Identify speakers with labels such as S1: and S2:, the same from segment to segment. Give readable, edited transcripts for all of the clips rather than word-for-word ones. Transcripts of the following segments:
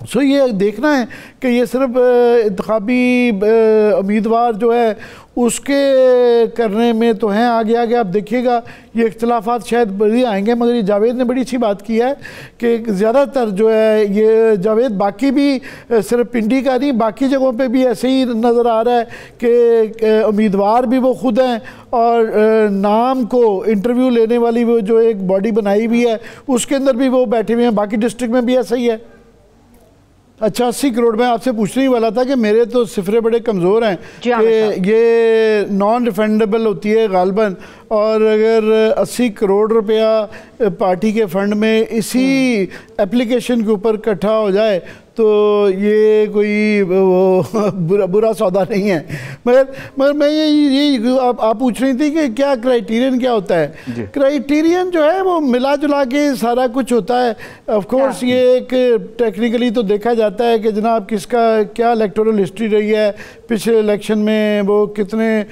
S1: سو یہ دیکھنا ہے کہ یہ صرف انتخابی امیدوار جو ہے اس کے کرنے میں تو ہیں، آگے آگے آپ دیکھیے گا یہ اختلافات شاید بڑی آئیں گے، مگر یہ جاوید نے بڑی اچھی بات کی ہے کہ زیادہ تر جو ہے یہ جاوید باقی بھی صرف پنڈی کا نہیں، باقی جگہوں پہ بھی ایسے ہی نظر آ رہا ہے کہ امیدوار بھی وہ خود ہیں اور نام کو انٹرویو لینے والی وہ جو ایک باڈی بنائی ہوئی ہے اس کے اندر بھی وہ بیٹھے ہوئے ہیں، باقی ڈسٹرکٹ میں بھی ایسا ہی ہے۔ اچھا 80 کروڑ میں آپ سے پوچھنے ہی والا تھا کہ میرے تو صفرے بڑے کمزور ہیں کہ یہ نان ریفنڈیبل ہوتی ہے غالباً، اور اگر 80 کروڑ روپیہ پارٹی کے فنڈ میں اسی ایپلیکیشن کے اوپر اکٹھا ہو جائے تو یہ کوئی برا سودا نہیں ہے۔ مگر میں یہ آپ پوچھ رہی تھی کہ کیا کرائیٹیرین کیا ہوتا ہے؟ کرائیٹیرین جو ہے وہ ملا جلا کے سارا کچھ ہوتا ہے۔ آف کورس یہ ایک ٹیکنیکلی تو دیکھا جاتا ہے کہ جناب کس کا کیا الیکٹورل ہسٹری رہی ہے، پچھلے الیکشن میں وہ کتنے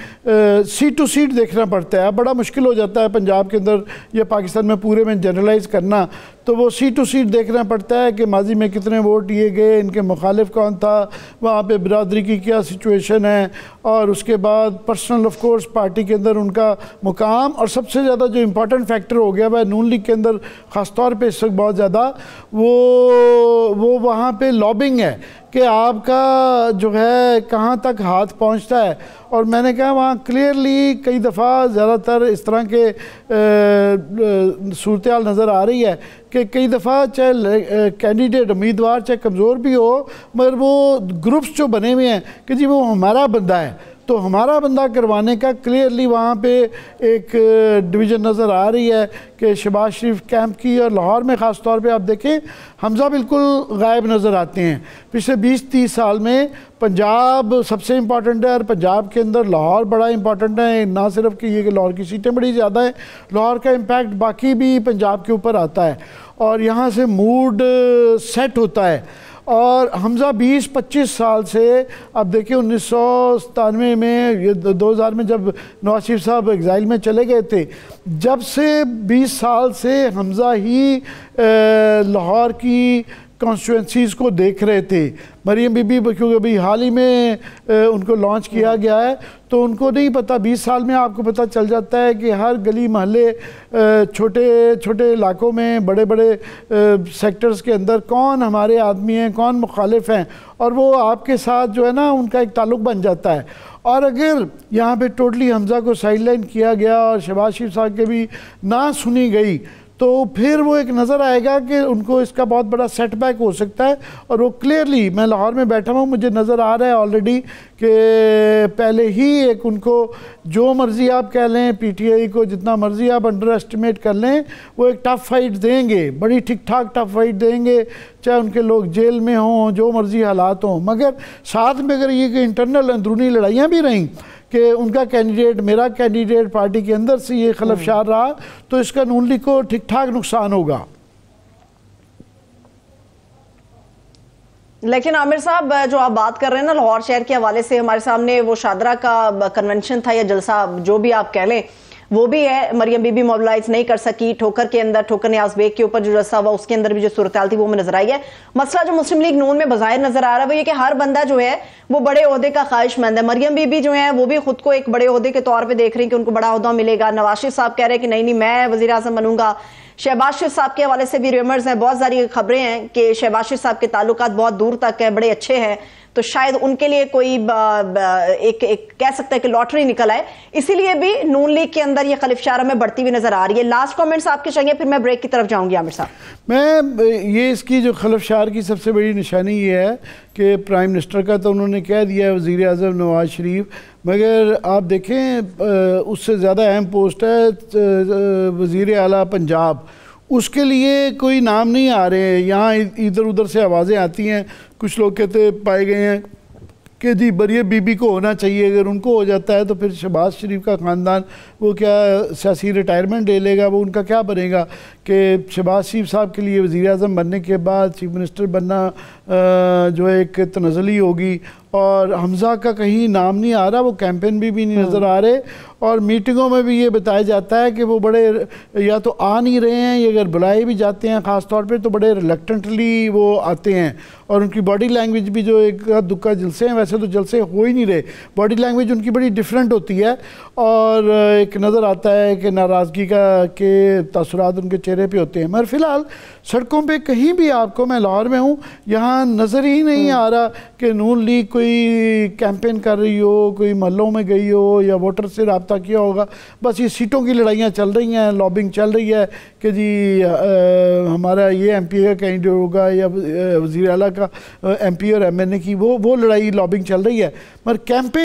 S1: سیٹ ٹو سیٹ دیکھنا پڑتا ہے، بڑا مشکل ہو جاتا ہے پنجاب کے اندر یا پاکستان میں پورے میں جنرلائز کرنا، تو وہ سیٹ ٹو سیٹ دیکھنا پڑتا ہے کہ ماضی میں کتنے ووٹ دیے گئے، ان کے مخالف کون تھا، وہاں پہ برادری کی کیا سچویشن ہے، اور اس کے بعد پرسنل آف کورس پارٹی کے اندر ان کا مقام، اور سب سے زیادہ جو امپورٹنٹ فیکٹر ہو گیا ہے نون لیگ کے اندر خاص طور پہ اس وقت بہت زیادہ وہ وہاں پہ لابنگ ہے کہ آپ کا جو ہے کہاں تک ہاتھ پہنچتا ہے۔ اور میں نے کہا وہاں کلیئرلی کئی دفعہ زیادہ تر اس طرح کے صورتحال نظر آ رہی ہے کہ کئی دفعہ چاہے کینڈیڈیٹ امیدوار چاہے کمزور بھی ہو مگر وہ گروپس جو بنے ہوئے ہیں کہ جی وہ ہمارا بندہ ہے، تو ہمارا بندہ کروانے کا کلیئرلی وہاں پہ ایک ڈویژن نظر آ رہی ہے کہ شہباز شریف کیمپ کی، اور لاہور میں خاص طور پہ آپ دیکھیں حمزہ بالکل غائب نظر آتے ہیں۔ پچھلے 20-30 سال میں پنجاب سب سے امپورٹنٹ ہے، اور پنجاب کے اندر لاہور بڑا امپورٹنٹ ہے، نہ صرف کہ یہ کہ لاہور کی سیٹیں بڑی زیادہ ہیں، لاہور کا امپیکٹ باقی بھی پنجاب کے اوپر آتا ہے، اور یہاں سے موڈ سیٹ ہوتا ہے۔ اور حمزہ 20-25 سال سے آپ دیکھیں 1997 میں 2000 میں جب نواز شریف صاحب ایگزائل میں چلے گئے تھے، جب سے 20 سال سے حمزہ ہی لاہور کی کانسٹیچوئنسیز کو دیکھ رہے تھے۔ مریم بی بی کیونکہ ابھی حال ہی میں ان کو لانچ کیا گیا ہے تو ان کو نہیں پتہ، 20 سال میں آپ کو پتہ چل جاتا ہے کہ ہر گلی محلے چھوٹے چھوٹے علاقوں میں بڑے بڑے سیکٹرز کے اندر کون ہمارے آدمی ہیں، کون مخالف ہیں، اور وہ آپ کے ساتھ جو ہے نا ان کا ایک تعلق بن جاتا ہے۔ اور اگر یہاں پہ ٹوٹلی حمزہ کو سائیڈ لائن کیا گیا اور شہباز شریف صاحب کے بھی نہ سنی گئی تو پھر وہ ایک نظر آئے گا کہ ان کو اس کا بہت بڑا سیٹ بیک ہو سکتا ہے۔ اور وہ کلیئرلی میں لاہور میں بیٹھا ہوں، مجھے نظر آ رہا ہے آلریڈی کہ پہلے ہی ایک ان کو جو مرضی آپ کہہ لیں، پی ٹی آئی کو جتنا مرضی آپ انڈر اسٹیمیٹ کر لیں، وہ ایک ٹف فائٹ دیں گے، بڑی ٹھیک ٹھاک ٹف فائٹ دیں گے، چاہے ان کے لوگ جیل میں ہوں، جو مرضی حالات ہوں۔ مگر ساتھ میں اگر یہ کہ انٹرنل اندرونی لڑائیاں بھی رہیں کہ ان کا کینڈیڈیٹ میرا کینڈیڈیٹ پارٹی کے اندر سے یہ خلفشار رہا تو اس کا نون لیگ کو ٹھیک ٹھاک نقصان ہوگا۔
S2: لیکن عامر صاحب جو آپ بات کر رہے ہیں نا لاہور شہر کے حوالے سے، ہمارے سامنے وہ شادرہ کا کنونشن تھا یا جلسہ جو بھی آپ کہہ لیں وہ بھی ہے، مریم بی بی موبلائز نہیں کر سکی، ٹھوکر کے اندر ٹھوکر نیاز بیگ کے اوپر جو جلسہ ہوا اس کے اندر بھی جو صورتحال تھی وہ میں نظر آئی ہے۔ مسئلہ جو مسلم لیگ نون میں بظاہر نظر آ رہا ہے وہ یہ کہ ہر بندہ جو ہے وہ بڑے عہدے کا خواہش مند ہے۔ مریم بی بی جو ہیں وہ بھی خود کو ایک بڑے عہدے کے طور پہ دیکھ رہی ہیں کہ ان کو بڑا عہدہ ملے گا۔ نواز شریف صاحب کہہ رہے ہیں کہ نہیں میں وزیر اعظم بنوں گا۔ شہباز شریف صاحب کے حوالے سے بھی ریومرز ہیں، بہت ساری خبریں ہیں کہ شہباز شریف صاحب کے تعلقات بہت دور تک ہیں، بڑے اچھے ہیں، تو شاید ان کے لیے کوئی ایک کہہ سکتا ہے کہ لاٹری نکل آئے، اسی لیے بھی نون لیگ کے اندر یہ خلفشار ہمیں بڑھتی ہوئی نظر آ رہی ہے۔ لاسٹ کامنٹس آپ کے چاہیے پھر میں بریک کی طرف جاؤں گی عامر صاحب۔
S1: میں یہ اس کی جو خلفشار کی سب سے بڑی نشانی یہ ہے کہ پرائم منسٹر کا تو انہوں نے کہہ دیا ہے وزیر اعظم نواز شریف، مگر آپ دیکھیں اس سے زیادہ اہم پوسٹ ہے وزیر اعلیٰ پنجاب، اس کے لیے کوئی نام نہیں آ رہے ہیں۔ یہاں ادھر ادھر سے آوازیں آتی ہیں، کچھ لوگ کہتے پائے گئے ہیں کہ جی مریم بی بی کو ہونا چاہیے، اگر ان کو ہو جاتا ہے تو پھر شہباز شریف کا خاندان وہ کیا سیاسی ریٹائرمنٹ لے لے گا، وہ ان کا کیا بنے گا کہ شہباز شریف صاحب کے لیے وزیر اعظم بننے کے بعد چیف منسٹر بننا جو ایک تنزلی ہوگی۔ اور حمزہ کا کہیں نام نہیں آ رہا، وہ کیمپین بھی نہیں نظر آ رہے، اور میٹنگوں میں بھی یہ بتایا جاتا ہے کہ وہ بڑے یا تو آ نہیں رہے ہیں، یا اگر بلائے بھی جاتے ہیں خاص طور پہ تو بڑے ریلیکٹنٹلی وہ آتے ہیں، اور ان کی باڈی لینگویج بھی جو ایک دکا جلسے ہیں ویسے تو جلسے ہو ہی نہیں رہے، باڈی لینگویج ان کی بڑی ڈیفرنٹ ہوتی ہے، اور ایک نظر آتا ہے کہ ناراضگی کے تاثرات ان کے چہرے پہ ہوتے ہیں۔ مگر فی الحال سڑکوں پہ کہیں بھی آپ کو، میں لاہور میں ہوں، یہاں نظر ہی نہیں آ رہا کہ نون لیگ کوئی کیمپین کر رہی ہو، کوئی محلوں میں گئی ہو یا ووٹر سے رابطہ کیا ہوگا۔ بس یہ سیٹوں کی لڑائیاں چل رہی ہیں، لابنگ چل رہی ہے کہ جی ہمارا یہ ایم پی اے کا کینڈیڈیٹ ہوگا یا وزیر اعلیٰ کا ایم پی اور ایم این اے کی وہ لڑائی لابنگ چل رہی ہے، مگر کیمپین